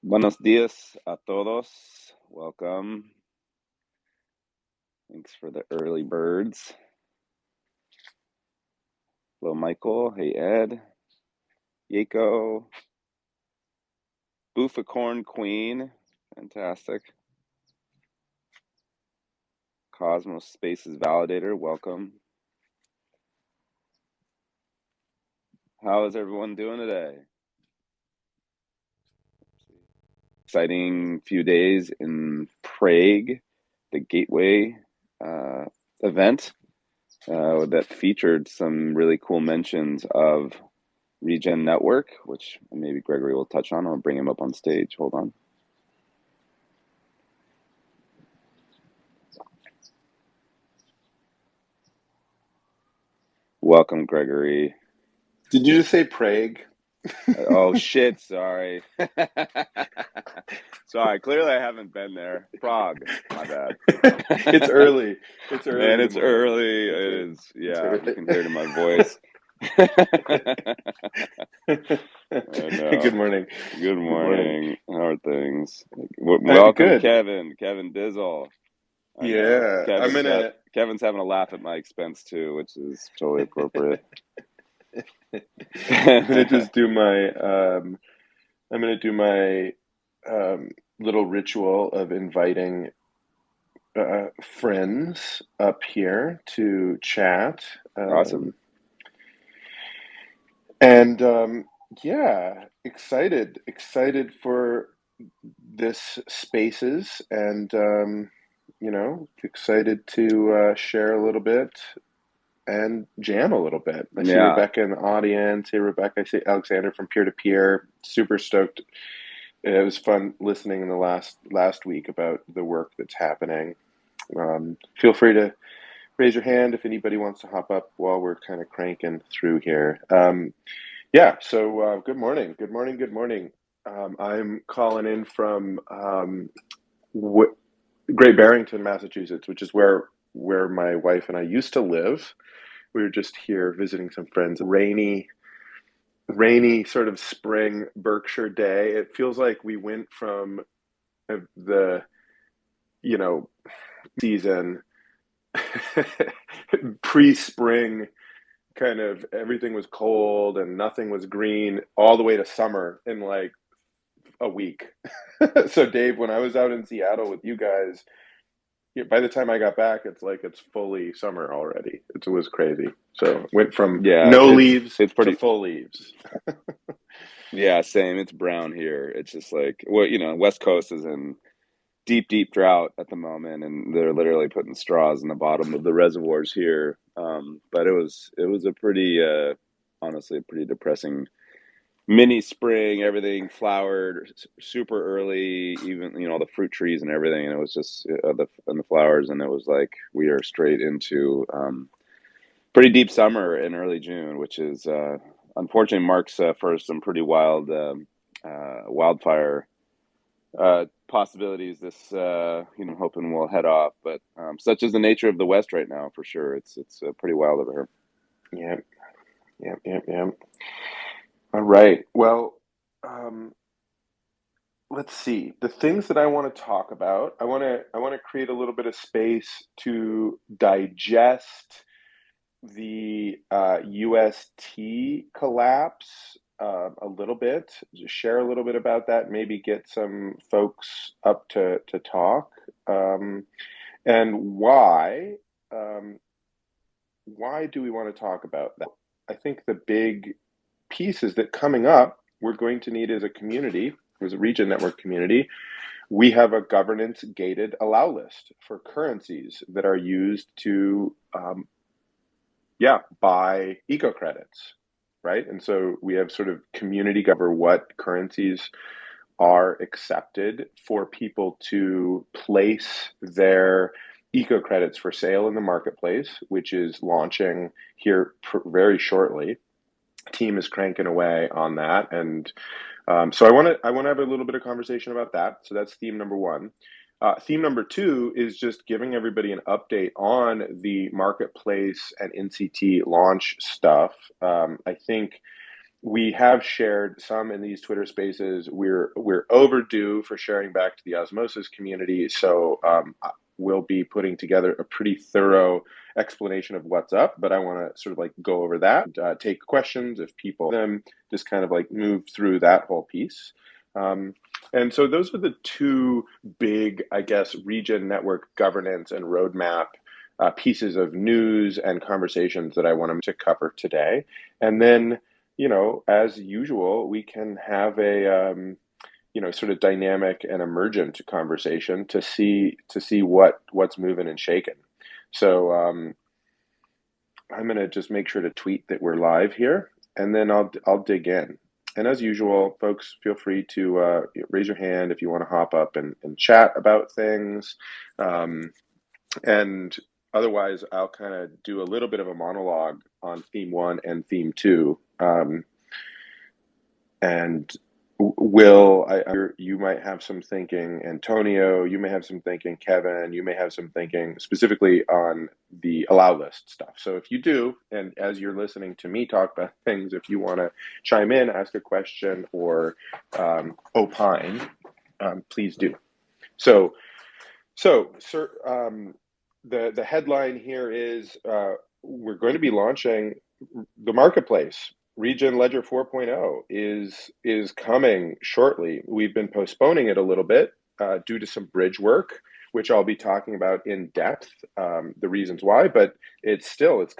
Buenos días a todos. Welcome. Thanks for the early birds. Hello, Michael. Hey, Ed. Yako. Booficorn Queen. Fantastic. Cosmos Spaces Validator. Welcome. How is everyone doing today? Exciting few days in Prague, the Gateway event that featured some really cool mentions of Regen Network, which maybe Gregory will touch on. I'll bring him up on stage. Hold on. Welcome, Gregory. Did you just say Prague? Oh, shit. Sorry. Sorry. Clearly, I haven't been there. Prague. My bad. It's early. It's early Man, in the it's morning. early. It's It early. is. It's Yeah, you early. can hear it in my voice. I Good know. morning. Good Good morning. morning. How are things? Welcome, Good. Kevin. Kevin Dizzle. I know. Yeah, I'm gonna Kevin's having a laugh at my expense too, which is totally appropriate. I'm gonna just do my I'm gonna do my little ritual of inviting friends up here to chat. Awesome. And yeah, excited for this spaces and excited to share a little bit and jam a little bit. I see Yeah. Rebecca in the audience. Hey, Rebecca. I see Alexander from Peer to Peer. Super stoked. It was fun listening in the last week about the work that's happening. Feel free to raise your hand if anybody wants to hop up while we're kind of cranking through here. Yeah, so good morning, good morning, good morning. I'm calling in from Great Barrington, Massachusetts, which is where my wife and I used to live. We were just here visiting some friends. Rainy sort of spring Berkshire day. It feels like we went from the you know season pre-spring, kind of everything was cold and nothing was green, all the way to summer in like a week. So Dave, when I was out in Seattle with you guys, by the time I got back, it's like it's fully summer already. It was crazy. So went from Yeah, no leaves it's to pretty. full leaves. Yeah, same. It's brown here. It's just like, well, West Coast is in deep, deep drought at the moment, and they're literally putting straws in the bottom of the reservoirs here. But it was a pretty, honestly, a pretty depressing mini spring. Everything flowered super early, even the fruit trees and everything, and it was just the flowers, and it was like we are straight into pretty deep summer in early June, which is unfortunately marks for some pretty wild wildfire possibilities. This hoping we'll head off, but such is the nature of the West right now. For sure, it's pretty wild over here. Yep, yep, yep, yep. All right. Well, um, let's see. The things that I want to talk about, I want to create a little bit of space to digest the UST collapse a little bit, just share a little bit about that, maybe get some folks up to talk, and um, why do we want to talk about that? I think the big piece is that coming up, we're going to need as a community, as a Regen Network community, we have a governance gated allow list for currencies that are used to buy eco credits, right? And so we have sort of community govern what currencies are accepted for people to place their eco credits for sale in the marketplace, which is launching here very shortly. Team is cranking away on that, and so I want to have a little bit of conversation about that. So that's theme number one. Theme number two is just giving everybody an update on the marketplace and NCT launch stuff. I think we have shared some in these Twitter spaces. We're overdue for sharing back to the osmosis community, so we'll be putting together a pretty thorough explanation of what's up. But I want to sort of like go over that, take questions if people them, just kind of like move through that whole piece. Um, and so those are the two big, I guess, Regen Network governance and roadmap pieces of news and conversations that I want to cover today. And then, as usual, we can have a sort of dynamic and emergent conversation to see what's moving and shaking. So I'm going to just make sure to tweet that we're live here, and then I'll dig in. And as usual, folks, feel free to raise your hand if you want to hop up and chat about things. And otherwise, I'll kind of do a little bit of a monologue on theme one and theme two. And Will, you might have some thinking. Antonio, you may have some thinking. Kevin, you may have some thinking specifically on the allow list stuff. So if you do, and as you're listening to me talk about things, if you want to chime in, ask a question, or opine, please do. So, sir, the headline here is we're going to be launching the marketplace. Regen Ledger 4.0 is coming shortly. We've been postponing it a little bit due to some bridge work, which I'll be talking about in depth, the reasons why, but it's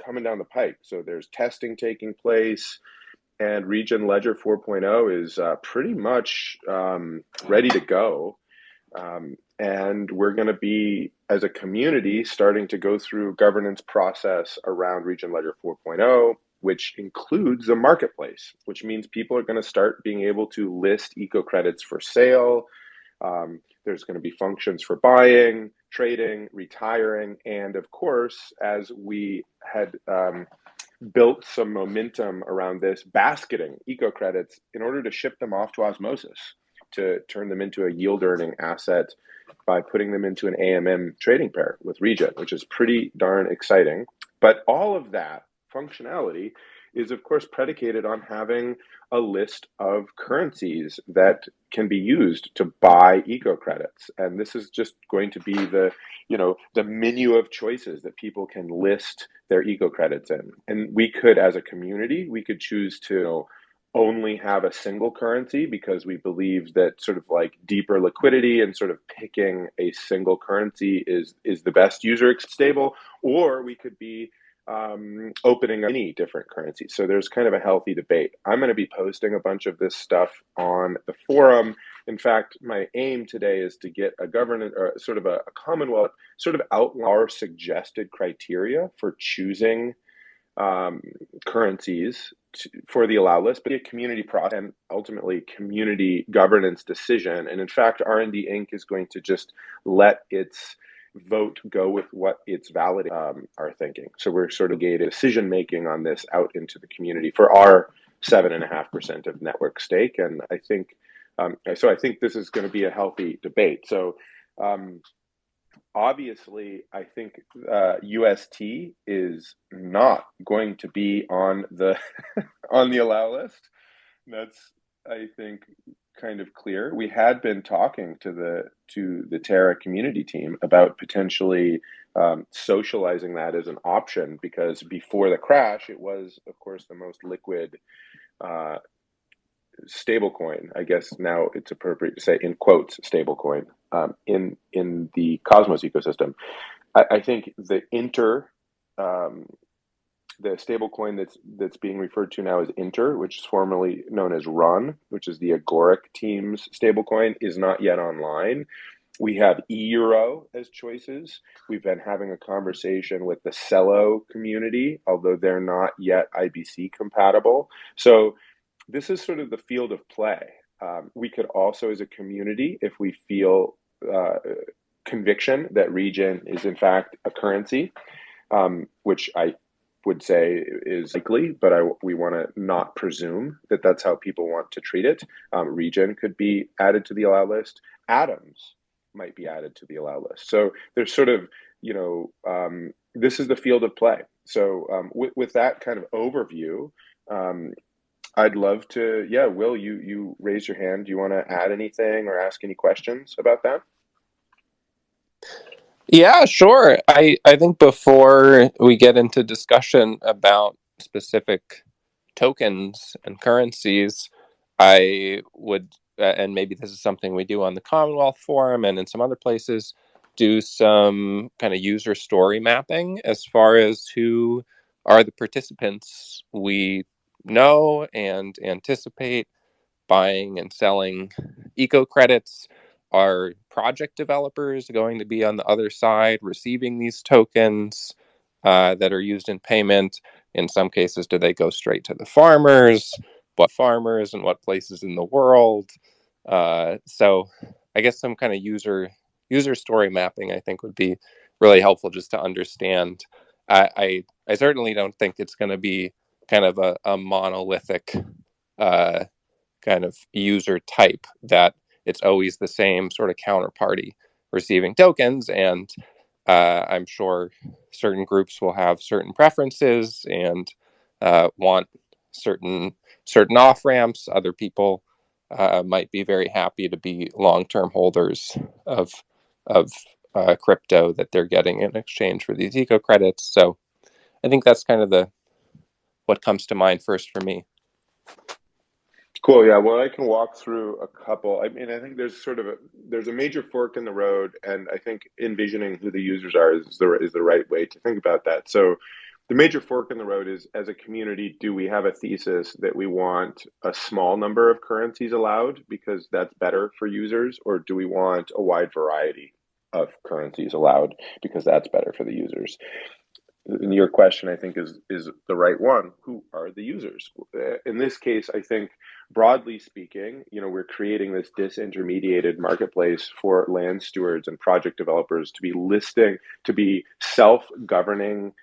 coming down the pipe. So there's testing taking place, and Regen Ledger 4.0 is pretty much ready to go. And we're going to be, as a community, starting to go through governance process around Regen Ledger 4.0, which includes the marketplace, which means people are going to start being able to list eco credits for sale. There's going to be functions for buying, trading, retiring, and of course, as we had built some momentum around this, basketing eco credits in order to ship them off to osmosis, to turn them into a yield earning asset by putting them into an AMM trading pair with Regen, which is pretty darn exciting. But all of that functionality is, of course, predicated on having a list of currencies that can be used to buy eco credits. And this is just going to be the menu of choices that people can list their eco credits in. And we could, as a community, we could choose to only have a single currency because we believe that sort of like deeper liquidity and sort of picking a single currency is the best user stable, or we could be opening any different currencies. So there's kind of a healthy debate. I'm going to be posting a bunch of this stuff on the forum. In fact, my aim today is to get a governance or sort of a Commonwealth sort of outline our suggested criteria for choosing currencies for the allow list, but a community process and ultimately community governance decision. And in fact, R&D Inc. is going to just let its vote go with what its valid are thinking. So we're sort of gated decision making on this out into the community for our 7.5% of network stake. And I think I think this is going to be a healthy debate. So obviously, I think UST is not going to be on the on the allow list. That's, I think, kind of clear. We had been talking to the Terra community team about potentially socializing that as an option, because before the crash, it was, of course, the most liquid stablecoin. I guess now it's appropriate to say in quotes stablecoin in the Cosmos ecosystem. I think the stablecoin that's being referred to now as Inter, which is formerly known as Run, which is the Agoric team's stablecoin, is not yet online. We have euro as choices. We've been having a conversation with the Cello community, although they're not yet IBC compatible. So this is sort of the field of play. We could also, as a community, if we feel conviction that Regen is in fact a currency, which I would say is likely, but we want to not presume that that's how people want to treat it. Regen could be added to the allow list. Atoms might be added to the allow list. So there's sort of, this is the field of play. So with that kind of overview, I'd love to. Yeah, Will, you raise your hand. Do you want to add anything or ask any questions about that? Yeah, sure. I think before we get into discussion about specific tokens and currencies, I would, and maybe this is something we do on the Commonwealth Forum and in some other places, do some kind of user story mapping as far as who are the participants we know and anticipate buying and selling eco credits. Are project developers going to be on the other side receiving these tokens that are used in payment? In some cases, do they go straight to the farmers? What farmers and what places in the world? So, I guess some kind of user story mapping I think would be really helpful just to understand. I certainly don't think it's going to be kind of a monolithic uh, kind of user type, that it's always the same sort of counterparty receiving tokens. And I'm sure certain groups will have certain preferences and want certain off ramps. Other people might be very happy to be long term holders of of crypto that they're getting in exchange for these eco credits. So I think that's kind of the what comes to mind first for me. Cool. Yeah. Well, I can walk through a couple. I mean, I think there's a major fork in the road, and I think envisioning who the users are is the right way to think about that. So, the major fork in the road is, as a community, do we have a thesis that we want a small number of currencies allowed because that's better for users, or do we want a wide variety of currencies allowed because that's better for the users? And your question, I think, is the right one. Who are the users? In this case, I think, broadly speaking, we're creating this disintermediated marketplace for land stewards and project developers to be self-governing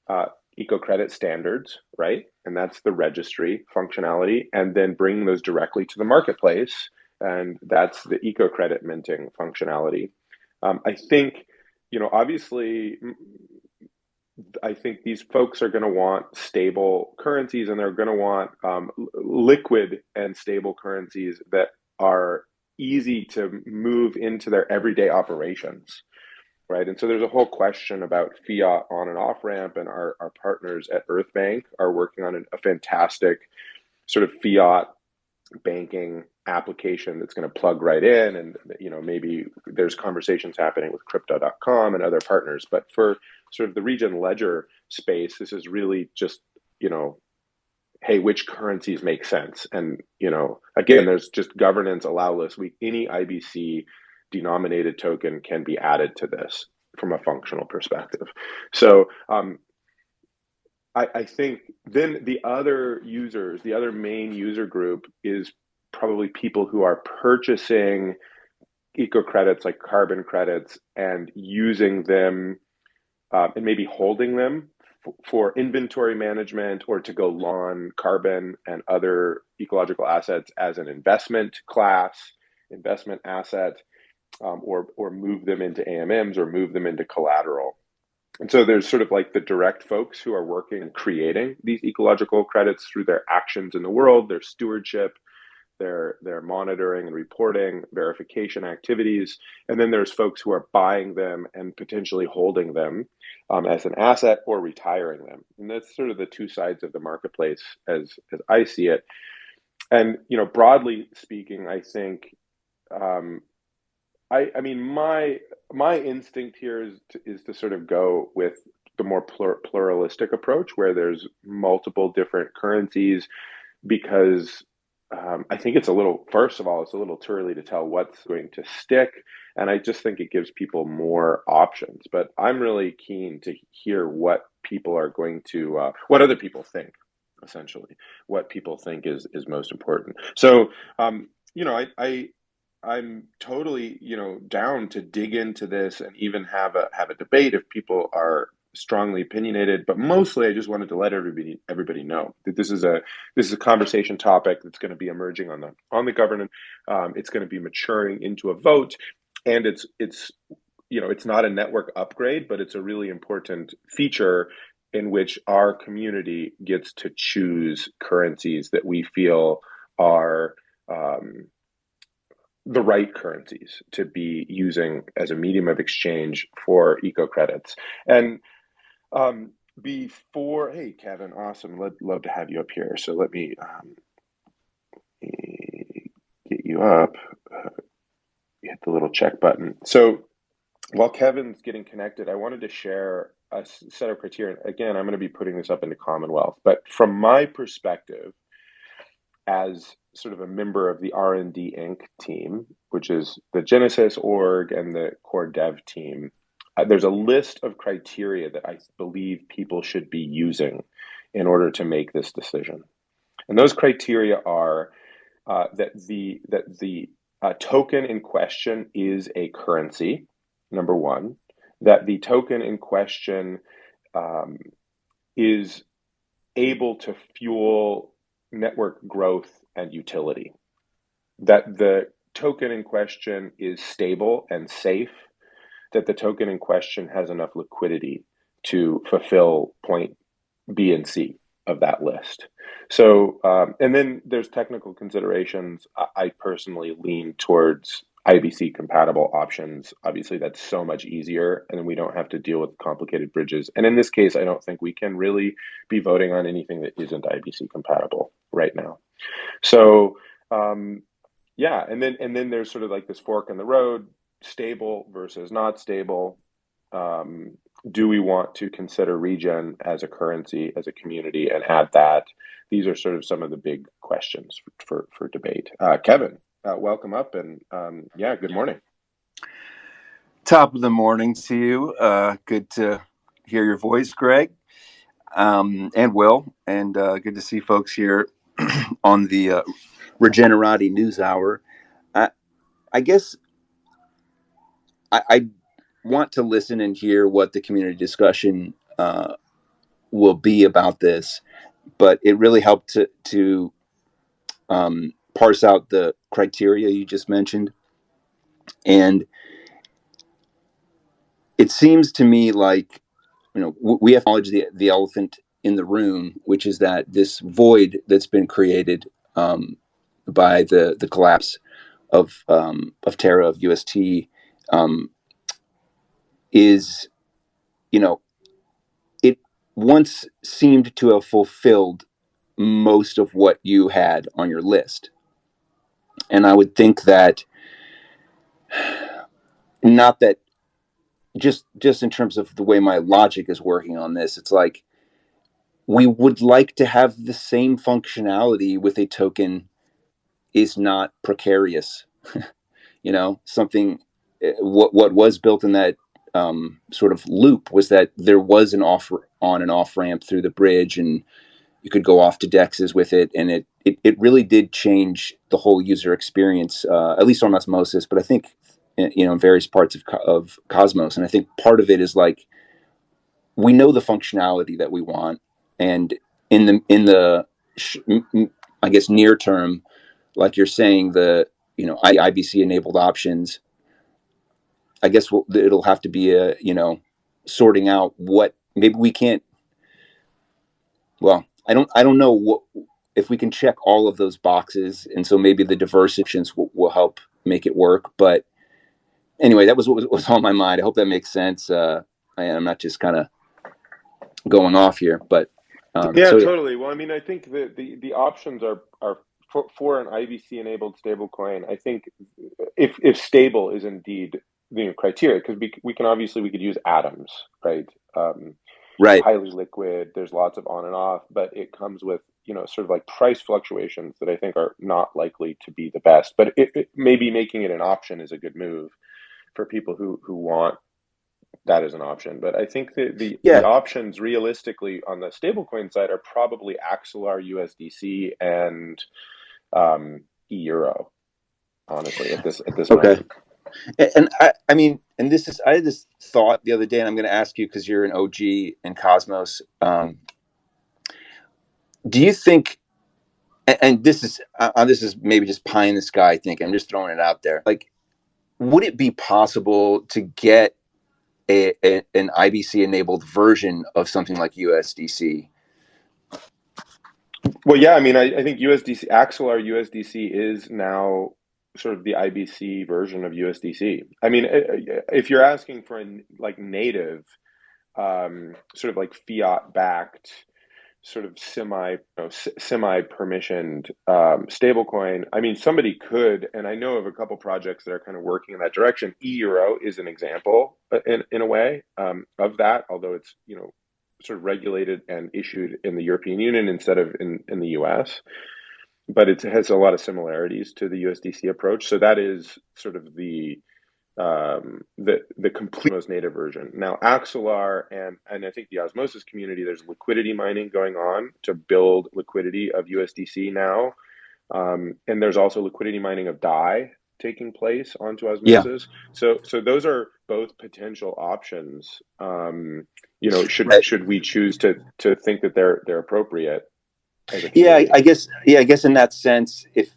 uh, eco credit standards, right? And that's the registry functionality, and then bringing those directly to the marketplace, and that's the eco credit minting functionality. I think, obviously, I think these folks are going to want stable currencies, and they're going to want liquid and stable currencies that are easy to move into their everyday operations, right? And so there's a whole question about fiat on and off ramp, and our partners at Earth Bank are working on a fantastic sort of fiat banking application that's going to plug right in. And maybe there's conversations happening with crypto.com and other partners, but for sort of the Regen Ledger space, this is really just, hey, which currencies make sense? And again, there's just governance allow list. Any IBC denominated token can be added to this from a functional perspective. So I think then the other users, the other main user group, is probably people who are purchasing eco credits like carbon credits and using them, and maybe holding them for inventory management or to go long carbon and other ecological assets as an investment asset, or move them into AMMs or move them into collateral. And so there's sort of like the direct folks who are working and creating these ecological credits through their actions in the world, their stewardship, their monitoring and reporting, verification activities. And then there's folks who are buying them and potentially holding them as an asset or retiring them. And that's sort of the two sides of the marketplace as I see it. And broadly speaking, I think, I mean, my instinct here is to sort of go with the more pluralistic approach, where there's multiple different currencies, because I think first of all, it's a little too early to tell what's going to stick, and I just think it gives people more options. But I'm really keen to hear what what other people think, essentially, what people think is most important. So, I'm totally, down to dig into this and even have a debate if people are strongly opinionated. But mostly, I just wanted to let everybody know that this is a conversation topic that's going to be emerging on the government. It's going to be maturing into a vote, and it's not a network upgrade, but it's a really important feature in which our community gets to choose currencies that we feel are the right currencies to be using as a medium of exchange for eco credits. And before, hey, Kevin, awesome. Love to have you up here. So let me get you up. Hit the little check button. So while Kevin's getting connected, I wanted to share a set of criteria. Again, I'm going to be putting this up into Commonwealth, but from my perspective, as sort of a member of the R&D Inc. team, which is the Genesis org and the core dev team, there's a list of criteria that I believe people should be using in order to make this decision. And those criteria are that the token in question is a currency, number one, that the token in question is able to fuel network growth and utility, that the token in question is stable and safe, that the token in question has enough liquidity to fulfill point B and C of that list. So, and then there's technical considerations. I personally lean towards IBC compatible options. Obviously, that's so much easier, and we don't have to deal with complicated bridges. And in this case, I don't think we can really be voting on anything that isn't IBC compatible right now. So, yeah, and then there's sort of like this fork in the road, stable versus not stable. Do we want to consider regen as a currency, as a community, and add that? These are sort of some of the big questions for debate. Kevin, welcome up, and yeah, good morning. Top of the morning to you. Good to hear your voice, Greg, and Will, and good to see folks here on the Regenerati News Hour. I guess I want to listen and hear what the community discussion will be about this, but it really helped to parse out the criteria you just mentioned. And it seems to me like, we have to acknowledge the elephant in the room, which is that this void that's been created by the collapse of Terra, of UST, is, it once seemed to have fulfilled most of what you had on your list. And I would think that, not that, just in terms of the way my logic is working on this, it's like we would like to have the same functionality with a token is not precarious. Something, what was built in that sort of loop was that there was an on and off ramp through the bridge, and you could go off to dexes with it, and it really did change the whole user experience, at least on Osmosis, but I think in various parts of Cosmos. And I think part of it is like, we know the functionality that we want, and in the I guess near term, like you're saying, the IBC enabled options, I guess it'll have to be sorting out what maybe we can't. Well, I don't know what, if we can check all of those boxes, and so maybe the diverse options will help make it work. But anyway, that was what was on my mind. I hope that makes sense. I'm not just kind of going off here, but yeah, totally. Well, I mean, I think the options are for an IBC enabled stablecoin. I think if stable is indeed the criteria, because we could use atoms, right? Right. Highly liquid. There's lots of on and off, but it comes with sort of like price fluctuations that I think are not likely to be the best. But maybe making it an option is a good move for people who want that as an option. But I think the options realistically on the stablecoin side are probably Axelar, USDC, and euro. Honestly, at this moment. And I mean, and I had this thought the other day, and I'm going to ask you because you're an OG in Cosmos. Do you think, and this is maybe just pie in the sky thinking, I'm just throwing it out there, like, would it be possible to get an IBC enabled version of something like USDC? Well, yeah, I mean, I think USDC, Axelar USDC is now sort of the IBC version of USDC. I mean, if you're asking for a like native, sort of like fiat backed, sort of semi permissioned stablecoin, I mean, somebody could, and I know of a couple projects that are kind of working in that direction. eEuro is an example in a way of that, although it's, sort of regulated and issued in the European Union instead of in the US. But it has a lot of similarities to the USDC approach. So that is sort of the complete most native version. Now, Axelar and I think the Osmosis community, there's liquidity mining going on to build liquidity of USDC now, and there's also liquidity mining of DAI taking place onto Osmosis. So those are both potential options. Should we choose to think that they're appropriate as a community? I guess in that sense, if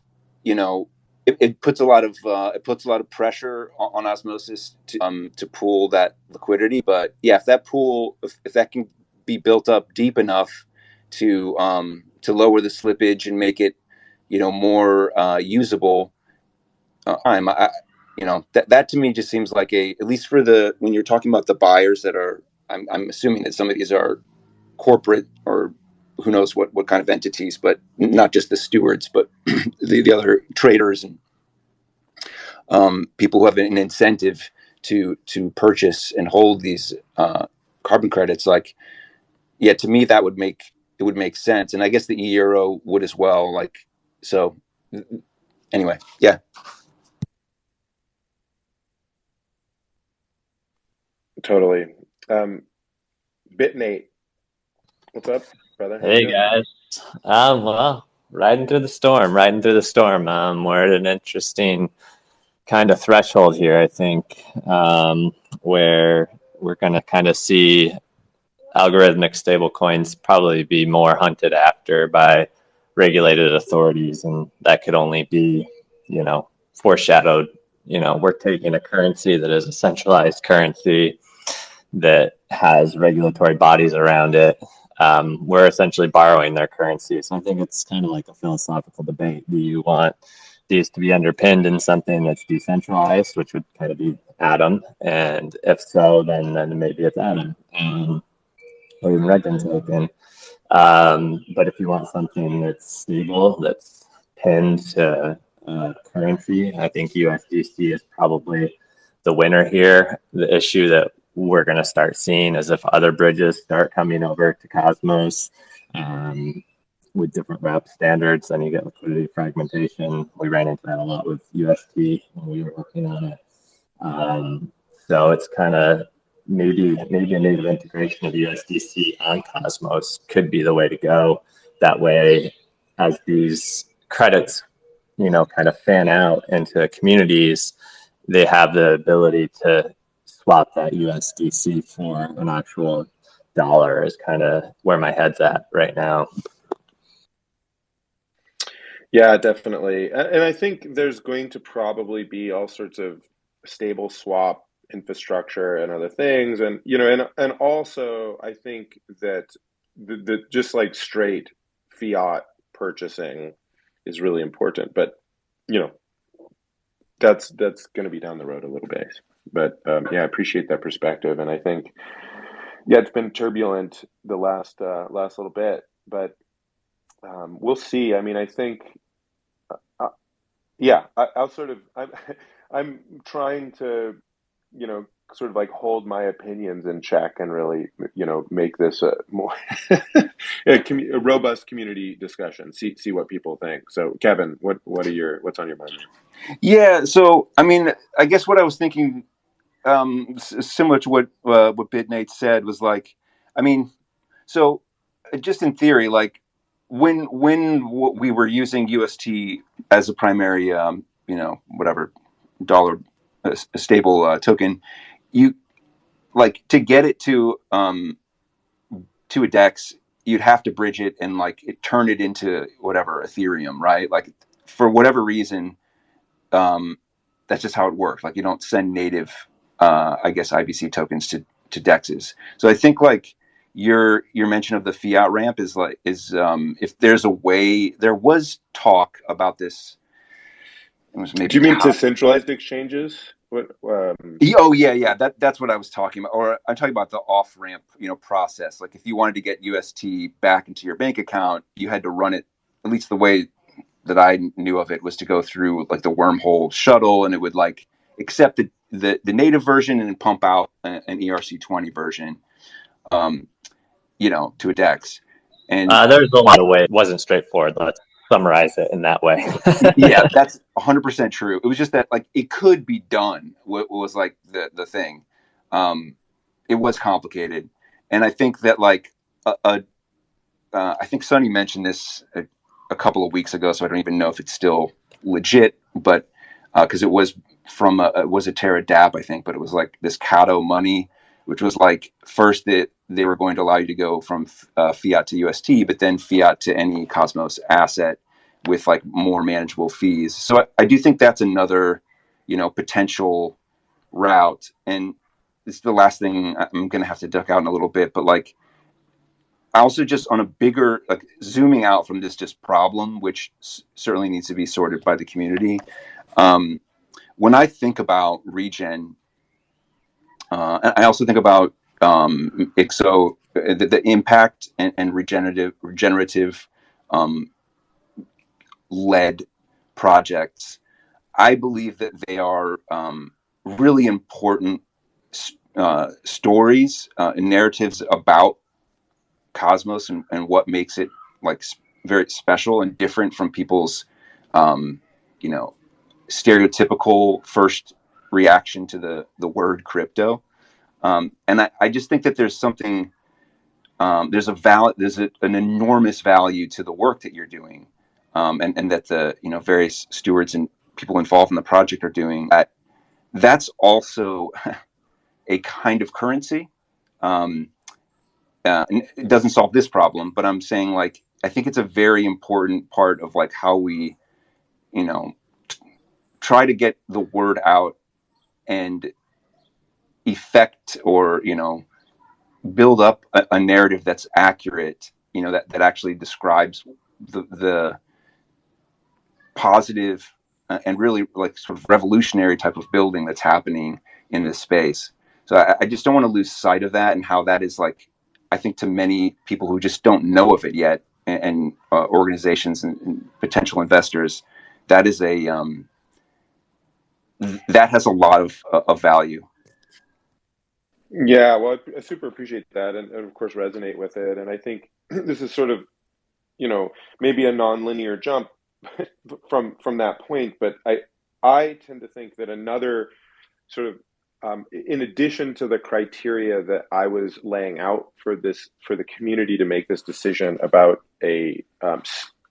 it puts a lot of pressure on Osmosis to pool that liquidity. But yeah, if that can be built up deep enough to lower the slippage and make it more usable, that to me just seems like at least for when you're talking about the buyers that are, I'm assuming that some of these are corporate or who knows what kind of entities, but not just the stewards, but the other traders and people who have an incentive to purchase and hold these carbon credits. Like, yeah, to me that would make sense, and I guess the eEuro would as well. Like, so anyway, yeah. Totally. BitNate, what's up, brother? Hey guys. Well, riding through the storm. We're at an interesting kind of threshold here, I think, where we're going to kind of see algorithmic stablecoins probably be more hunted after by regulated authorities, and that could only be, foreshadowed. We're taking a currency that is a centralized currency that has regulatory bodies around it. We're essentially borrowing their currency. So I think it's kind of like a philosophical debate. Do you want these to be underpinned in something that's decentralized, which would kind of be Atom? And if so, then maybe it's Atom or even Regen token. But if you want something that's stable, that's pinned to currency, I think USDC is probably the winner here. The issue that we're going to start seeing is if other bridges start coming over to Cosmos with different wrap standards, then you get liquidity fragmentation. We ran into that a lot with UST when we were working on it. So it's kind of maybe a native integration of USDC on Cosmos could be the way to go. That way, as these credits, kind of fan out into communities, they have the ability to swap that USDC for an actual dollar is kind of where my head's at right now. Yeah, definitely. And I think there's going to probably be all sorts of stable swap infrastructure and other things. And, and also I think that the just like straight fiat purchasing is really important. But, that's going to be down the road a little bit. But yeah, I appreciate that perspective. And I think, yeah, it's been turbulent the last little bit, but we'll see. I mean, I think, I'm trying to, sort of like hold my opinions in check and really, make this a more a robust community discussion. See what people think. So, Kevin, what's on your mind? Yeah. So, I mean, I guess what I was thinking, similar to what BitNate said, was like, I mean, so just in theory, like when we were using UST as a primary, whatever dollar stable token, you like to get it to a DEX, you'd have to bridge it and like turn it into whatever Ethereum, right? Like for whatever reason, that's just how it works. Like you don't send native I guess IBC tokens to DEXs. So I think like your mention of the fiat ramp is if there's a way, there was talk about this. It was Do maybe you mean to centralized exchanges? What? Oh yeah. That's what I was talking about. Or I'm talking about the off ramp, process. Like if you wanted to get UST back into your bank account, you had to run it. At least the way that I knew of it was to go through like the wormhole shuttle, and it would like accept the native version and pump out an ERC20 version, to a DEX. And There's a lot of ways. It wasn't straightforward. Let's summarize it in that way. yeah, that's 100% true. It was just that like it could be done. What was like the thing. It was complicated, and I think that like I think Sonny mentioned this a couple of weeks ago, so I don't even know if it's still legit, but because it was it was a Terra DApp, I think, but it was like this Cato money, which was like first that they were going to allow you to go from fiat to UST, but then fiat to any Cosmos asset with like more manageable fees. So I do think that's another, potential route. And this is the last thing I'm going to have to duck out in a little bit, but like, I also just on a bigger, like zooming out from this just problem, which certainly needs to be sorted by the community. When I think about regen, I also think about IXO, the impact and regenerative led projects. I believe that they are really important stories and narratives about Cosmos and what makes it like very special and different from people's stereotypical first reaction to the word crypto. And I just think that there's something there's an enormous value to the work that you're doing, and that the various stewards and people involved in the project are doing. That's also a kind of currency. It doesn't solve this problem, but I'm saying like I think it's a very important part of like how we, try to get the word out and effect or build up a narrative that's accurate. That actually describes the positive and really like sort of revolutionary type of building that's happening in this space. So I just don't want to lose sight of that and how that is like. I think to many people who just don't know of it yet, and organizations and potential investors, that is that has a lot of value. Yeah, well, I super appreciate that, and of course resonate with it. And I think this is sort of, maybe a non-linear jump from that point, but I tend to think that another sort of in addition to the criteria that I was laying out for the community to make this decision about a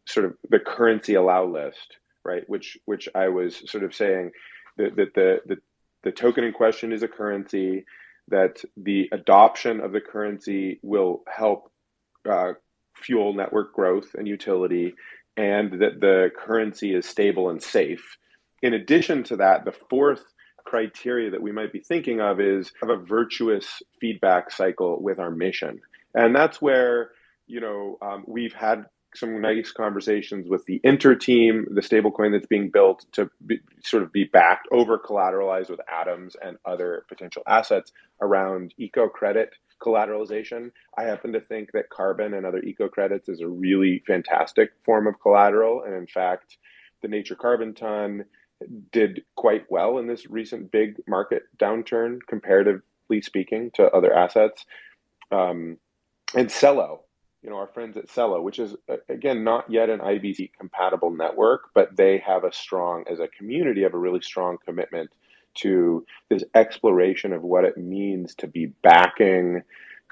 sort of the currency allow list, right? Which I was sort of saying that the token in question is a currency, that the adoption of the currency will help fuel network growth and utility, and that the currency is stable and safe. In addition to that, the fourth criteria that we might be thinking of is have a virtuous feedback cycle with our mission. And that's where, we've had some nice conversations with the Inter team, the stablecoin that's being built to sort of be backed, over collateralized with atoms and other potential assets around eco credit collateralization. I happen to think that carbon and other eco credits is a really fantastic form of collateral. And in fact, the Nature Carbon Ton did quite well in this recent big market downturn, comparatively speaking to other assets. And Cello, our friends at Cello, which is, again, not yet an IBC compatible network, but they have as a community, have a really strong commitment to this exploration of what it means to be backing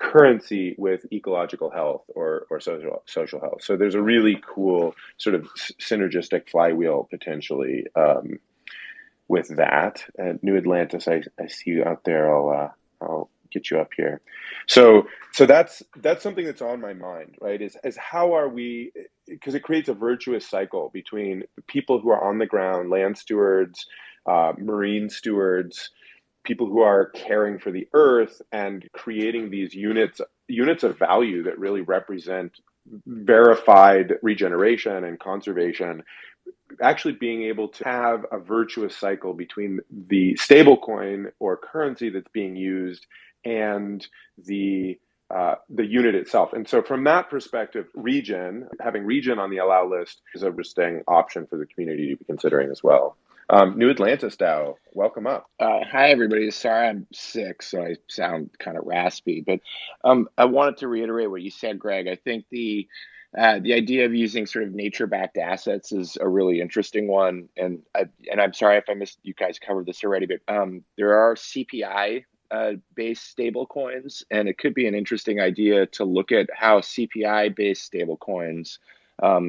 currency with ecological health or social health. So there's a really cool sort of synergistic flywheel potentially with that. New Atlantis, I see you out there. I'll get you up here. So that's something that's on my mind, right? Is how are we, because it creates a virtuous cycle between people who are on the ground, land stewards, marine stewards, people who are caring for the earth and creating these units of value that really represent verified regeneration and conservation, actually being able to have a virtuous cycle between the stable coin or currency that's being used and the unit itself. And so from that perspective, having Regen on the allow list is a interesting option for the community to be considering as well. New Atlantis DAO, welcome up. Hi, everybody. Sorry I'm sick, so I sound kind of raspy. But I wanted to reiterate what you said, Greg. I think the idea of using sort of nature-backed assets is a really interesting one. And I'm sorry if I missed, you guys covered this already, but there are CPI based stable coins, and it could be an interesting idea to look at how CPI based stable coins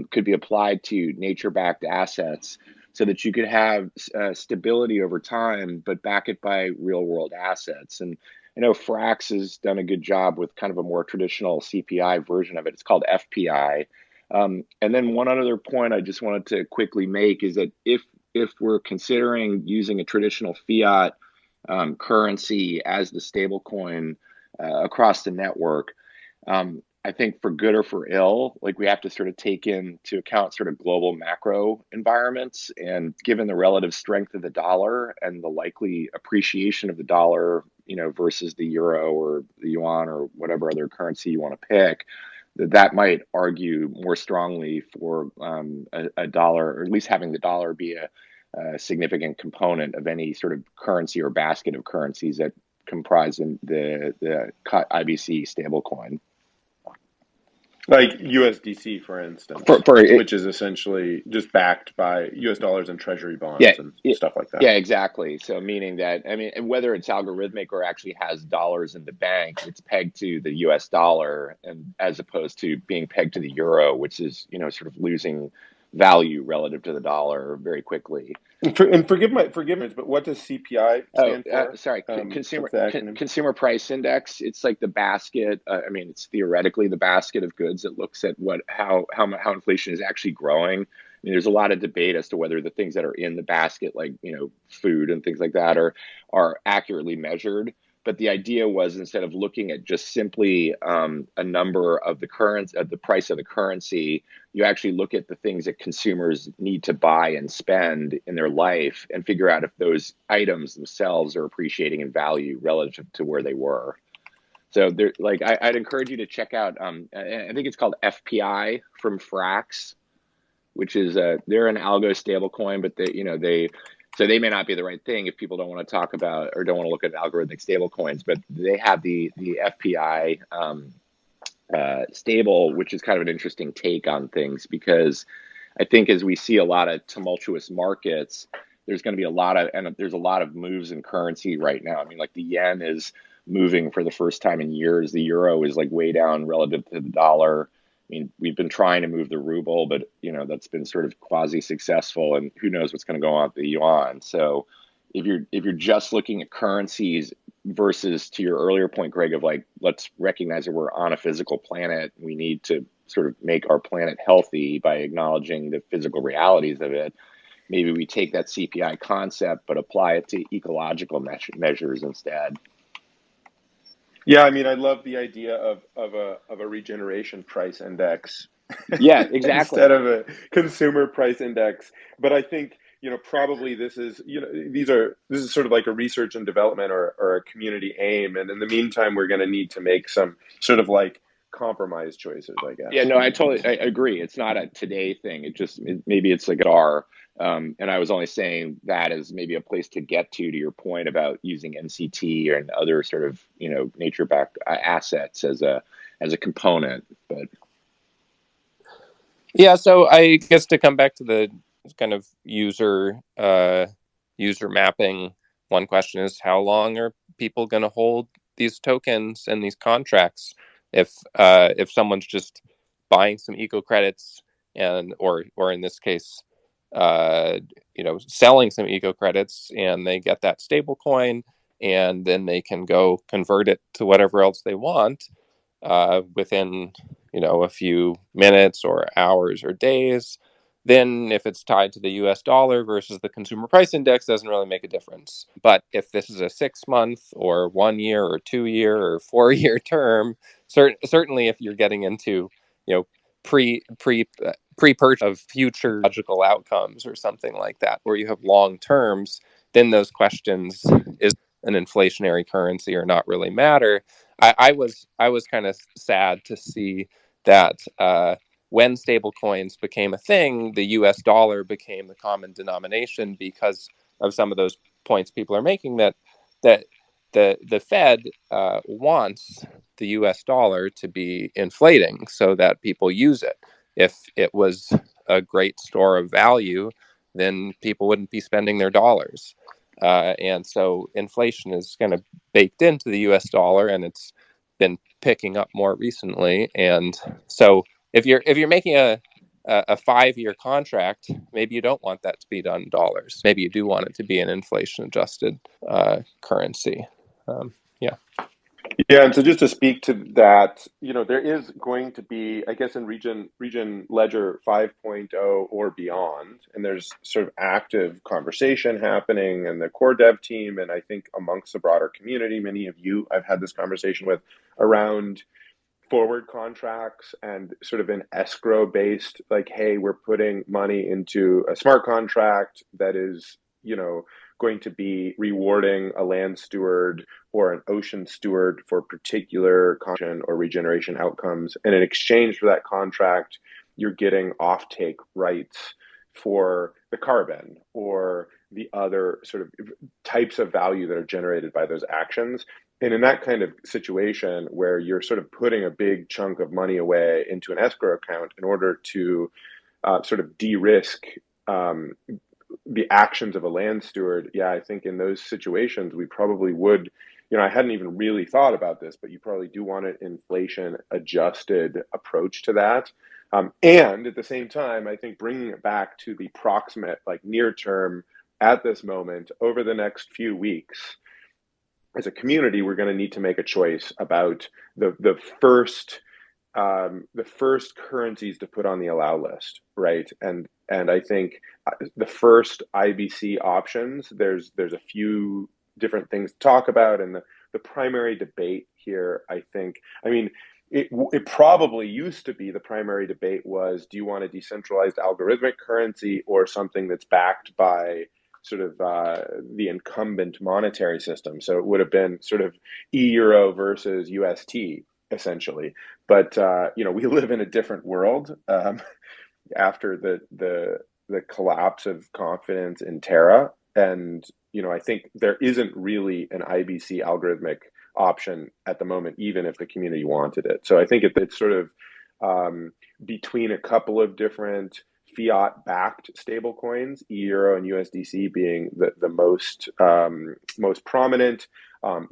could be applied to nature-backed assets, so that you could have stability over time, but back it by real world assets. And I know Frax has done a good job with kind of a more traditional CPI version of it. It's called FPI. And then one other point I just wanted to quickly make is that if we're considering using a traditional fiat currency as the stable coin across the network, I think for good or for ill, like we have to sort of take into account sort of global macro environments, and given the relative strength of the dollar and the likely appreciation of the dollar, versus the euro or the yuan or whatever other currency you want to pick, that might argue more strongly for a dollar, or at least having the dollar be a significant component of any sort of currency or basket of currencies that comprise the IBC stablecoin. Like USDC, for instance, which is essentially just backed by US dollars and treasury bonds and stuff like that. Yeah, exactly. So meaning that, whether it's algorithmic or actually has dollars in the bank, it's pegged to the US dollar, and as opposed to being pegged to the euro, which is, sort of losing value relative to the dollar very quickly. And forgive me, but what does CPI stand for? Sorry, consumer price index. It's like the basket. It's theoretically the basket of goods that looks at how inflation is actually growing. There's a lot of debate as to whether the things that are in the basket, like food and things like that, are accurately measured. But the idea was, instead of looking at just simply a number of the price of the currency, you actually look at the things that consumers need to buy and spend in their life, and figure out if those items themselves are appreciating in value relative to where they were. So I'd encourage you to check out, I think it's called FPI from Frax, which is they're an algo stablecoin, but they may not be the right thing if people don't want to talk about or don't want to look at algorithmic stable coins, but they have the FPI stable, which is kind of an interesting take on things, because I think as we see a lot of tumultuous markets, there's going to be there's a lot of moves in currency right now. Like the yen is moving for the first time in years. The euro is like way down relative to the dollar. We've been trying to move the ruble, but that's been sort of quasi-successful, and who knows what's going to go on with the yuan. So if you're just looking at currencies versus, to your earlier point, Greg, of like, let's recognize that we're on a physical planet, we need to sort of make our planet healthy by acknowledging the physical realities of it. Maybe we take that CPI concept but apply it to ecological measures instead. Yeah, I love the idea of a regeneration price index. Yeah, exactly. Instead of a consumer price index. But I think, probably this is sort of like a research and development or a community aim. And in the meantime, we're going to need to make some sort of like compromise choices, I guess. Yeah, no, I agree. It's not a today thing. Maybe it's like and I was only saying that as maybe a place to get to your point about using NCT and other sort of, nature-backed assets as a component. But yeah, so I guess to come back to the kind of user mapping, one question is, how long are people going to hold these tokens and these contracts? If someone's just buying some eco credits or in this case, selling some eco credits, and they get that stable coin, and then they can go convert it to whatever else they want within a few minutes or hours or days. then if it's tied to the US dollar versus the consumer price index, doesn't really make a difference. But if this is a 6 month or 1 year or 2 year or 4 year term, certainly if you're getting into, pre-purchase of future logical outcomes or something like that, where you have long terms, then those questions, is an inflationary currency or not, really matter. I was kind of sad to see that when stablecoins became a thing, the U.S. dollar became the common denomination because of some of those points people are making, that the Fed wants the U.S. dollar to be inflating so that people use it. If it was a great store of value, then people wouldn't be spending their dollars. And so inflation is kind of baked into the U.S. dollar, and it's been picking up more recently. And so if you're making a 5 year contract, maybe you don't want that to be done in dollars. Maybe you do want it to be an inflation adjusted currency. Yeah. Yeah, and so just to speak to that, there is going to be, I guess, in Regen Ledger 5.0 or beyond, and there's sort of active conversation happening, and the core dev team, and I think amongst the broader community, many of you I've had this conversation with, around forward contracts and sort of an escrow based, like, hey, we're putting money into a smart contract that is, going to be rewarding a land steward or an ocean steward for particular conservation or regeneration outcomes. And in exchange for that contract, you're getting offtake rights for the carbon or the other sort of types of value that are generated by those actions. And in that kind of situation where you're sort of putting a big chunk of money away into an escrow account in order to sort of de-risk the actions of a land steward, yeah, I think in those situations we probably would, I hadn't even really thought about this, but you probably do want an inflation adjusted approach to that. And at the same time, I think bringing it back to the proximate, like near term at this moment, over the next few weeks, as a community, we're going to need to make a choice about the first currencies to put on the allow list, right? And I think the first IBC options, there's a few different things to talk about, and the primary debate here, I think, I mean, it probably used to be the primary debate was, do you want a decentralized algorithmic currency or something that's backed by sort of the incumbent monetary system? So it would have been sort of euro versus UST essentially. But we live in a different world after the collapse of confidence in Terra, and I think there isn't really an IBC algorithmic option at the moment, even if the community wanted it. So I think it's sort of between a couple of different fiat-backed stablecoins, euro and USDC being the most prominent.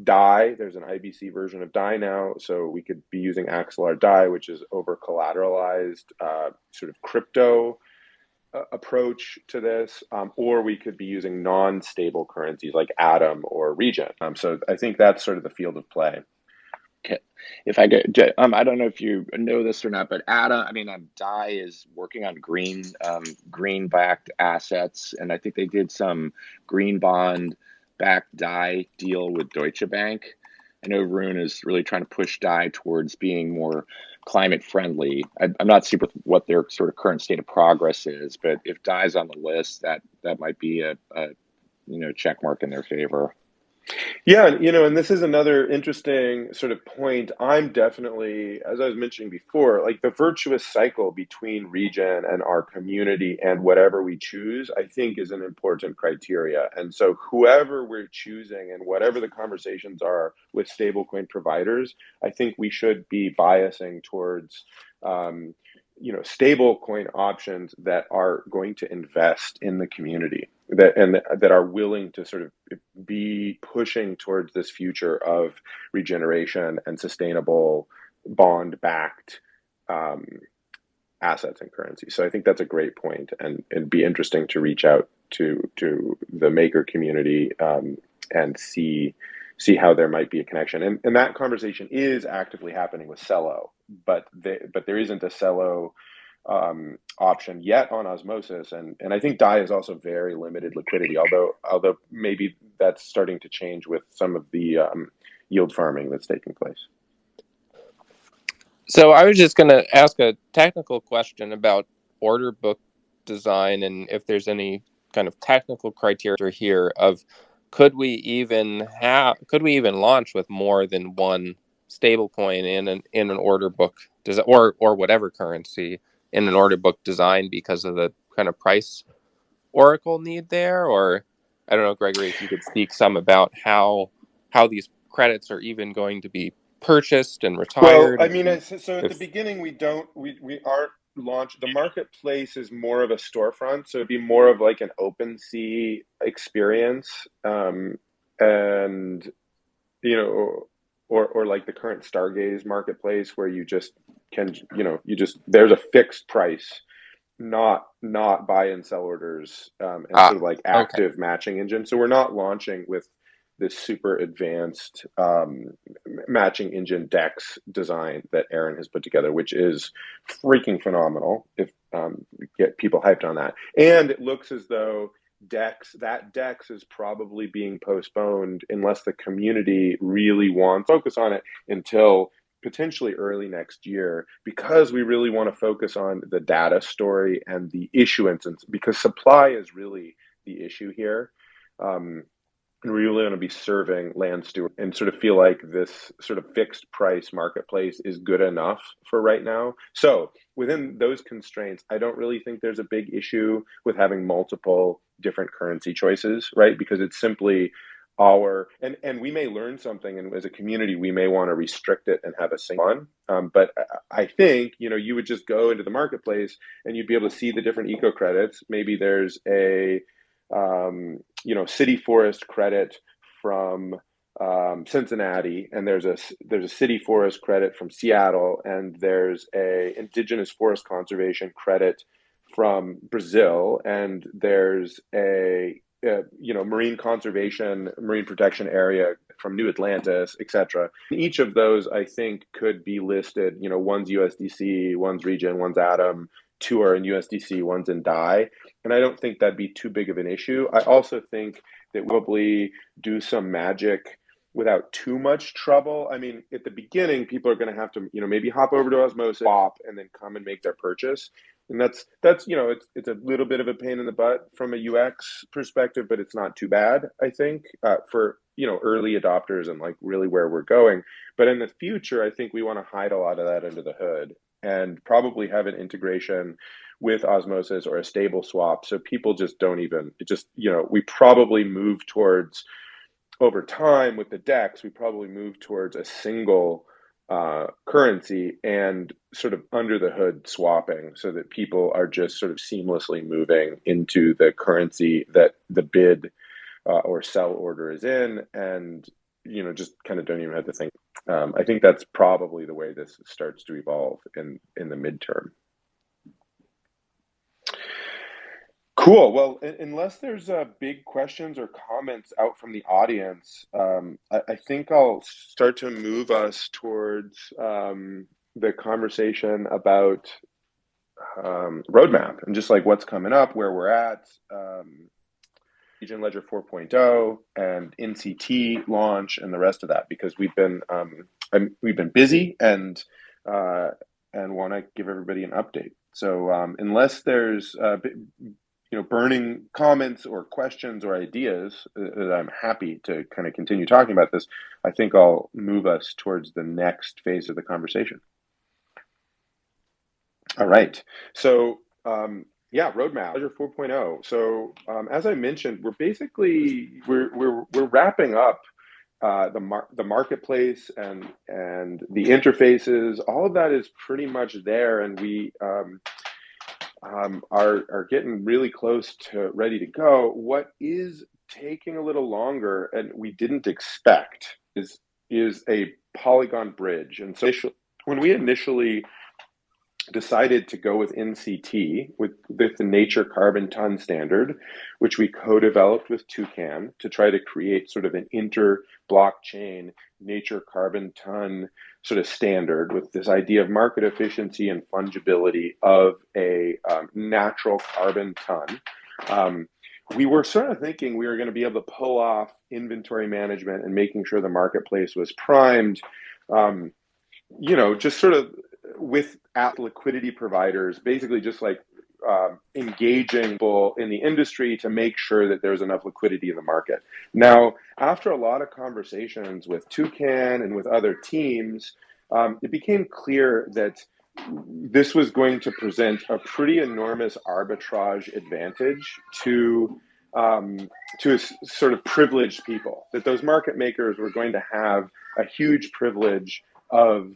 DAI, there's an IBC version of DAI now, so we could be using Axelar DAI, which is over collateralized sort of crypto approach to this, or we could be using non-stable currencies like Atom or Regen. So I think that's sort of the field of play. Okay. If I could, I don't know if you know this or not, but DAI is working on green backed assets, and I think they did some green bond backed DAI deal with Deutsche Bank. I know Rune is really trying to push DAI towards being more climate friendly. I'm not super what their sort of current state of progress is, but if DAI is on the list, that might be a check mark in their favor. Yeah, and this is another interesting sort of point. I'm definitely, as I was mentioning before, like the virtuous cycle between Regen and our community and whatever we choose, I think is an important criteria. And so whoever we're choosing and whatever the conversations are with stablecoin providers, I think we should be biasing towards stable coin options that are going to invest in the community, that are willing to sort of be pushing towards this future of regeneration and sustainable bond backed assets and currency. So I think that's a great point, and it'd be interesting to reach out to the maker community and see how there might be a connection. And that conversation is actively happening with Cello, but there isn't a Cello option yet on osmosis, and I think dye is also very limited liquidity. Although maybe that's starting to change with some of the yield farming that's taking place. So I was just going to ask a technical question about order book design, and if there's any kind of technical criteria here of could we even launch with more than one stablecoin in an order book design, or whatever currency in an order book design, because of the kind of price oracle need there? Or I don't know, Gregory, if you could speak some about how these credits are even going to be purchased and Well, retired, I and mean, so at the if beginning, we aren't launched. The marketplace is more of a storefront, so it'd be more of like an open sea experience, and or like the current Stargaze marketplace where you just can, there's a fixed price, not buy and sell orders, and sort of like okay. active matching engine. So we're not launching with this super advanced matching engine DEX design that Aaron has put together, which is freaking phenomenal. If get people hyped on that, and it looks as though DEX is probably being postponed unless the community really wants to focus on it until potentially early next year, because we really want to focus on the data story and the issuance, and because supply is really the issue here. And we really want to be serving land steward and sort of feel like this sort of fixed price marketplace is good enough for right now. So within those constraints, I don't really think there's a big issue with having multiple different currency choices, right? Because it's simply and we may learn something, and as a community we may want to restrict it and have a single one, but I think you would just go into the marketplace and you'd be able to see the different eco credits. Maybe there's a city forest credit from Cincinnati, and there's a city forest credit from Seattle, and there's a indigenous forest conservation credit from Brazil, and there's a marine conservation, marine protection area from New Atlantis, etc. Each of those, I think, could be listed. One's USDC, one's Regen, one's Atom, two are in USDC, one's in DAI. And I don't think that'd be too big of an issue. I also think that we'll probably do some magic without too much trouble. I mean, at the beginning, people are going to have to, maybe hop over to Osmosis, swap, and then come and make their purchase. And that's it's a little bit of a pain in the butt from a UX perspective, but it's not too bad, I think, for early adopters and like really where we're going. But in the future, I think we want to hide a lot of that under the hood and probably have an integration with Osmosis or a stable swap, so people just don't even, we probably move towards, over time with the DEX, we probably move towards a single currency and sort of under the hood swapping, so that people are just sort of seamlessly moving into the currency that the bid or sell order is in, and just kind of don't even have to think. I think that's probably the way this starts to evolve in the midterm. Cool. Well, unless there's big questions or comments out from the audience, I think I'll start to move us towards the conversation about roadmap and just like what's coming up, where we're at, Regen Ledger 4.0 and NCT launch and the rest of that, because we've been busy and want to give everybody an update. So unless there's burning comments or questions or ideas, I'm happy to kind of continue talking about this. I think I'll move us towards the next phase of the conversation. All right. So roadmap Ledger 4.0. So as I mentioned, we're wrapping up the marketplace and the interfaces. All of that is pretty much there, and we are getting really close to ready to go. What is taking a little longer, and we didn't expect, is a Polygon bridge. And so when we initially decided to go with NCT, with the Nature Carbon Ton Standard, which we co-developed with Toucan to try to create sort of an inter-blockchain Nature Carbon Ton sort of standard with this idea of market efficiency and fungibility of a natural carbon ton. We were sort of thinking we were going to be able to pull off inventory management and making sure the marketplace was primed, just sort of with at liquidity providers, basically just like engaging people in the industry to make sure that there's enough liquidity in the market. Now, after a lot of conversations with Toucan and with other teams, it became clear that this was going to present a pretty enormous arbitrage advantage to sort of privileged people, that those market makers were going to have a huge privilege of,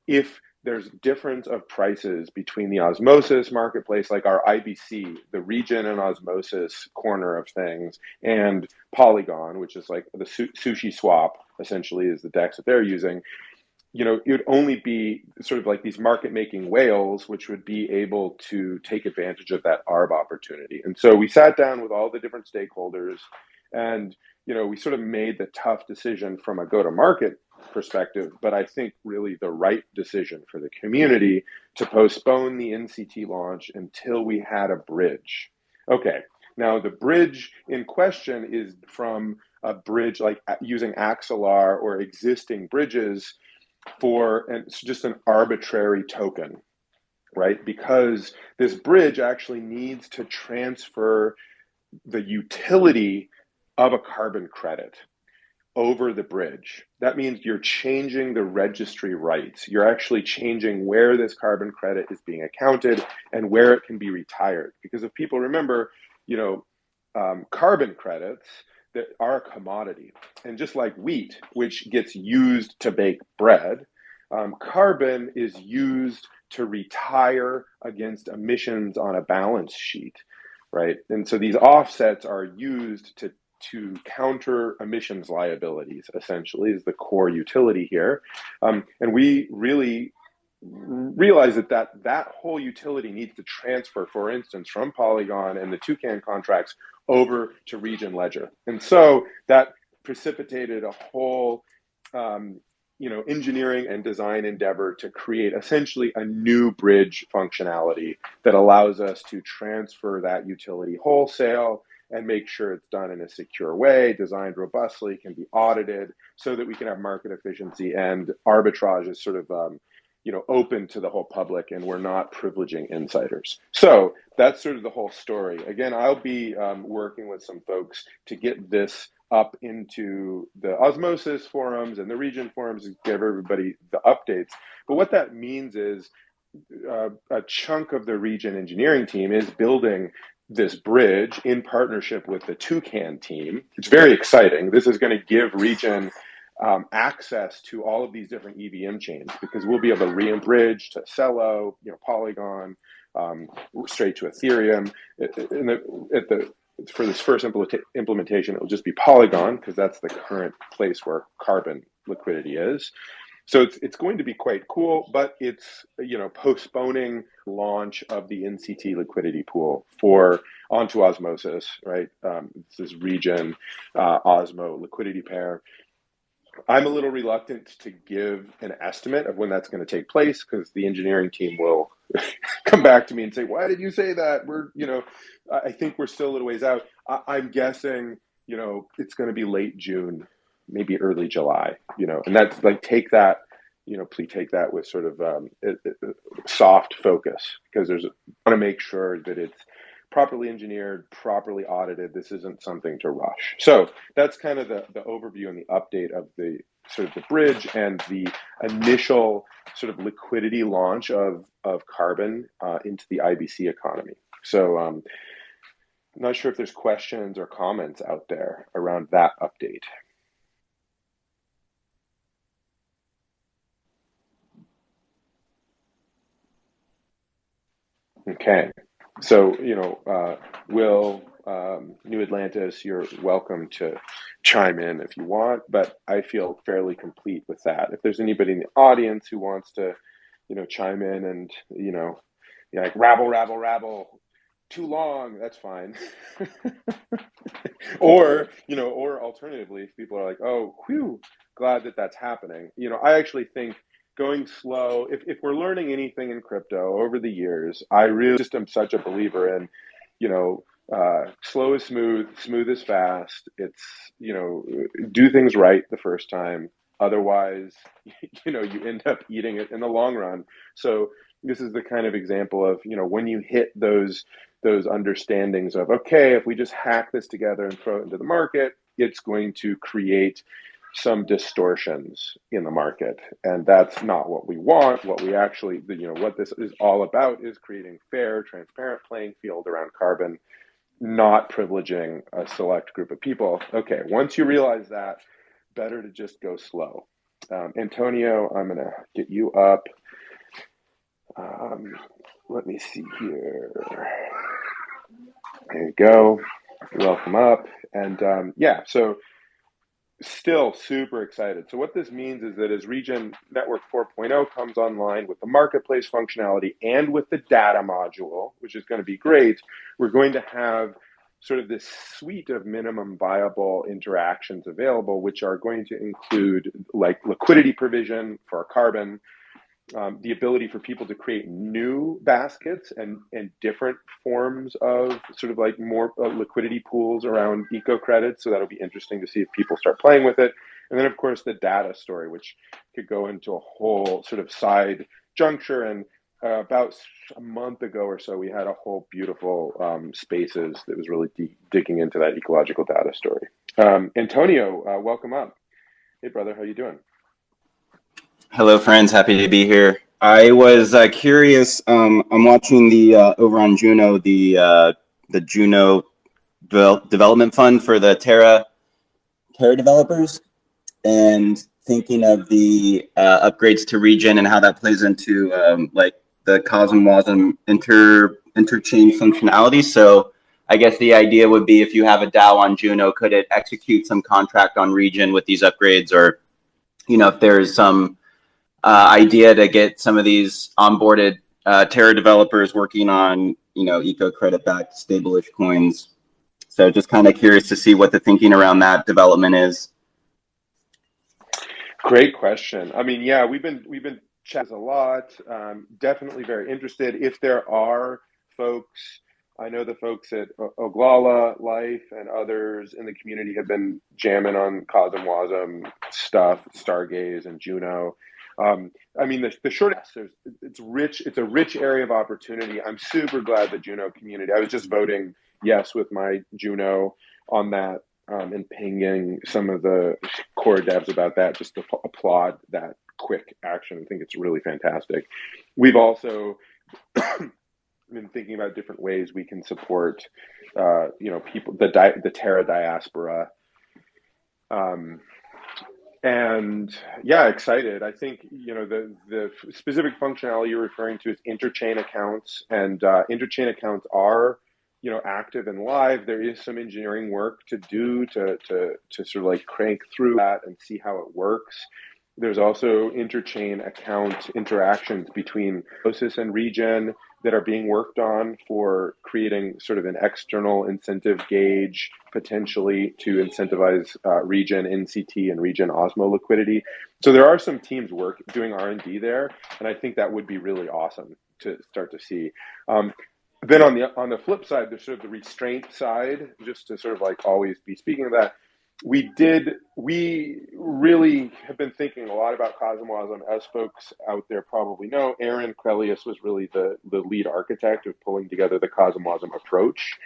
if there's difference of prices between the osmosis marketplace, like our IBC, the Regen and osmosis corner of things, and Polygon, which is like the sushi swap, essentially, is the DEX that they're using. It would only be sort of like these market making whales, which would be able to take advantage of that ARB opportunity. And so we sat down with all the different stakeholders, and we sort of made the tough decision from a go-to-market perspective, but I think really the right decision for the community to postpone the NCT launch until we had a bridge. Okay, now the bridge in question is from a bridge like using Axelar or existing bridges for just an arbitrary token, right? Because this bridge actually needs to transfer the utility of a carbon credit over the bridge. That means you're changing the registry rights. You're actually changing where this carbon credit is being accounted and where it can be retired. Because if people remember, carbon credits that are a commodity. And just like wheat, which gets used to bake bread, carbon is used to retire against emissions on a balance sheet, right? And so these offsets are used to counter emissions liabilities, essentially, is the core utility here. And we really realize that whole utility needs to transfer, for instance, from Polygon and the Toucan contracts over to Regen Ledger. And so that precipitated a whole engineering and design endeavor to create essentially a new bridge functionality that allows us to transfer that utility wholesale and make sure it's done in a secure way, designed robustly, can be audited, so that we can have market efficiency and arbitrage is sort of open to the whole public, and we're not privileging insiders. So that's sort of the whole story. Again, I'll be working with some folks to get this up into the osmosis forums and the Regen forums and give everybody the updates. But what that means is a chunk of the Regen engineering team is building this bridge in partnership with the Toucan team. It's very exciting. This is going to give Regen access to all of these different EVM chains, because we'll be able to re-bridge to Celo, Polygon, straight to Ethereum. For this first implementation, it will just be Polygon, because that's the current place where carbon liquidity is. So it's going to be quite cool, but it's postponing launch of the NCT liquidity pool onto osmosis, right? This is Regen Osmo liquidity pair. I'm a little reluctant to give an estimate of when that's going to take place, because the engineering team will come back to me and say, "Why did you say that?" I think we're still a little ways out. I'm guessing, it's going to be late June, maybe early July, and that's like, please take that with sort of soft focus, because I want to make sure that it's properly engineered, properly audited. This isn't something to rush. So that's kind of the overview and the update of the sort of the bridge and the initial sort of liquidity launch of carbon into the IBC economy. So I'm not sure if there's questions or comments out there around that update. Okay. So, Will, New Atlantis, you're welcome to chime in if you want, but I feel fairly complete with that. If there's anybody in the audience who wants to, chime in and, like rabble, rabble, rabble, too long, that's fine. Or alternatively, if people are like, oh, whew, glad that that's happening. I actually think going slow, if we're learning anything in crypto over the years, I really just am such a believer in, slow is smooth, smooth is fast. It's, do things right the first time. Otherwise, you end up eating it in the long run. So this is the kind of example of, when you hit those understandings of, okay, if we just hack this together and throw it into the market, it's going to create some distortions in the market. And that's not what we want. What we actually, what this is all about is creating fair, transparent playing field around carbon, not privileging a select group of people. Okay, once you realize that, better to just go slow. Antonio, I'm going to get you up. Let me see here. There you go. Welcome up. And so still super excited. So what this means is that as Regen Network 4.0 comes online with the marketplace functionality and with the data module, which is going to be great, we're going to have sort of this suite of minimum viable interactions available, which are going to include like liquidity provision for our carbon, the ability for people to create new baskets and different forms of sort of like more liquidity pools around eco credits. So that'll be interesting to see if people start playing with it. And then, of course, the data story, which could go into a whole sort of side juncture. And about a month ago or so, we had a whole beautiful spaces that was really digging into that ecological data story. Antonio, welcome up. Hey, brother, how you doing? Hello, friends. Happy to be here. I was curious. I'm watching the over on Juno, the Juno development fund for the Terra developers, and thinking of the upgrades to Regen and how that plays into like the CosmWasm interchain functionality. So I guess the idea would be, if you have a DAO on Juno, could it execute some contract on Regen with these upgrades, or if there's some idea to get some of these onboarded Terra developers working on, eco credit backed stable-ish coins. So just kind of curious to see what the thinking around that development is. Great question. I mean, yeah, we've been chatting a lot. Definitely very interested. If there are folks, I know the folks at Oglala Life and others in the community have been jamming on CosmWasm stuff, Stargaze and Juno. I mean, the short answer is it's rich. It's a rich area of opportunity. I'm super glad the Juno community. I was just voting yes with my Juno on that, and pinging some of the core devs about that, just to applaud that quick action. I think it's really fantastic. We've also been thinking about different ways we can support, people, the Terra diaspora. And yeah, excited. I think, the specific functionality you're referring to is interchain accounts, and interchain accounts are, active and live. There is some engineering work to do to sort of like crank through that and see how it works. There's also interchain account interactions between OSIS and Regen that are being worked on for creating sort of an external incentive gauge, potentially to incentivize Regen NCT and Regen Osmo liquidity. So there are some teams doing R&D there, and I think that would be really awesome to start to see. Then on the flip side, there's sort of the restraint side, just to sort of like always be speaking of that. We really have been thinking a lot about CosmWasm. As folks out there probably know, Aaron Krelius was really the lead architect of pulling together the CosmWasm approach.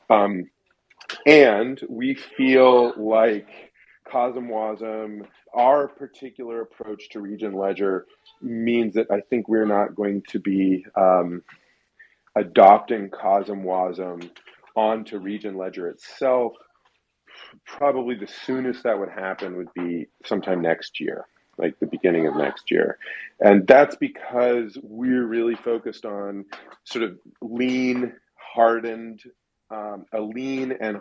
And we feel like CosmWasm, our particular approach to Regen Ledger, means that I think we're not going to be adopting CosmWasm onto Regen Ledger itself. Probably the soonest that would happen would be sometime next year, like the beginning of next year. And that's because we're really focused on sort of a lean and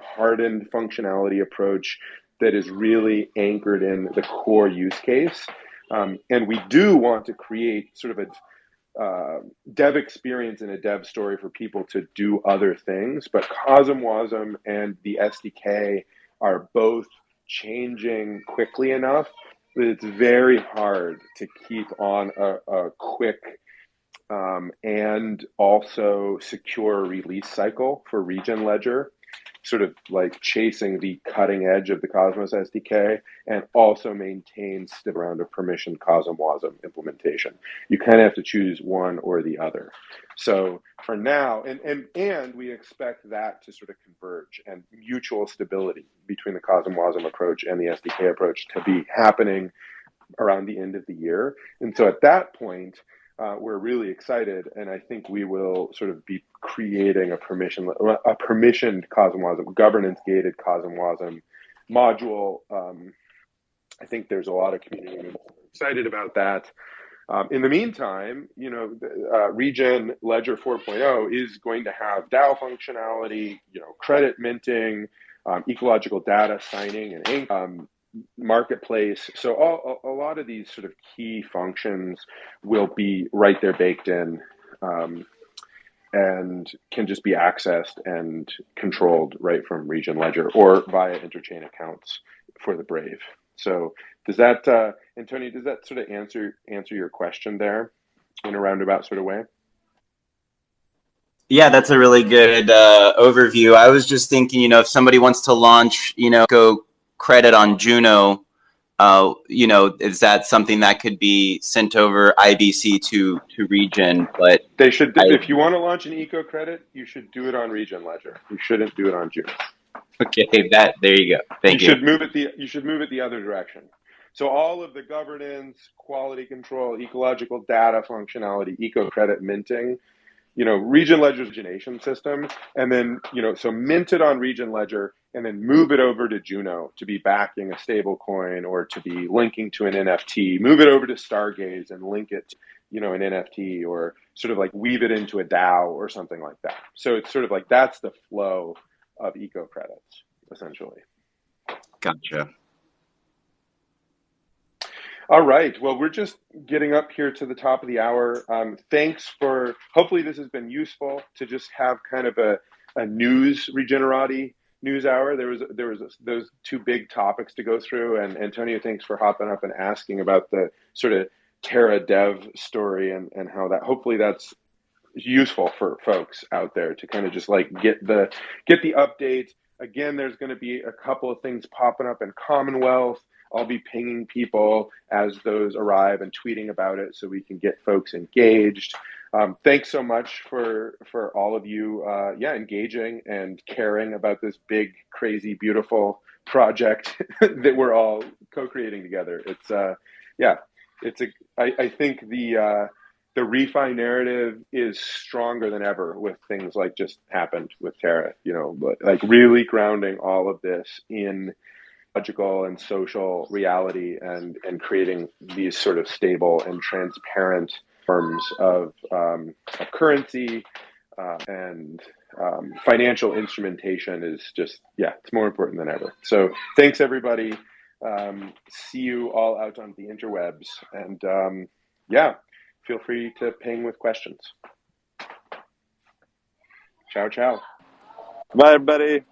hardened functionality approach that is really anchored in the core use case. And we do want to create sort of a dev experience and a dev story for people to do other things. But CosmWasm and the SDK are both changing quickly enough that it's very hard to keep on a quick and also secure release cycle for Regen Ledger, sort of like chasing the cutting edge of the Cosmos SDK and also maintain stick around a permissioned CosmWasm implementation. You kind of have to choose one or the other. So for now, and we expect that to sort of converge and mutual stability between the CosmWasm approach and the SDK approach to be happening around the end of the year. And so at that point, we're really excited, and I think we will sort of be creating a permissioned CosmWasm, governance-gated CosmWasm module. I think there's a lot of community excited about that. In the meantime, Regen Ledger 4.0 is going to have DAO functionality, credit minting, ecological data signing and ink, marketplace. So a lot of these sort of key functions will be right there baked in, and can just be accessed and controlled right from Regen Ledger or via interchain accounts for the Brave. So does that, Antonio, does that sort of answer your question there in a roundabout sort of way? Yeah, that's a really good overview. I was just thinking, if somebody wants to launch, go credit on Juno, is that something that could be sent over IBC to Regen? But they should. If you want to launch an eco credit, you should do it on Regen Ledger. You shouldn't do it on Juno. Okay, there you go. Thank you. You should move it the other direction. So all of the governance, quality control, ecological data functionality, eco credit minting, Regen Ledger's origination system, and then, so mint it on Regen Ledger and then move it over to Juno to be backing a stable coin or to be linking to an NFT, move it over to Stargaze and link it, an NFT, or sort of like weave it into a DAO or something like that. So it's sort of like, that's the flow of eco credits, essentially. Gotcha. All right. Well, we're just getting up here to the top of the hour. Thanks for, hopefully this has been useful to just have kind of a Regenerati News Hour. There was those two big topics to go through, and Antonio, thanks for hopping up and asking about the sort of Terra dev story and how that, hopefully that's useful for folks out there to kind of just like get the updates. Again, there's going to be a couple of things popping up in Commonwealth. I'll be pinging people as those arrive and tweeting about it so we can get folks engaged. Thanks so much for all of you, engaging and caring about this big, crazy, beautiful project that we're all co-creating together. I think the refi narrative is stronger than ever with things like just happened with Terra, but like really grounding all of this in logical and social reality and creating these sort of stable and transparent forms of currency and financial instrumentation is just, it's more important than ever. So thanks, everybody. See you all out on the interwebs. And feel free to ping with questions. Ciao, ciao. Bye, everybody.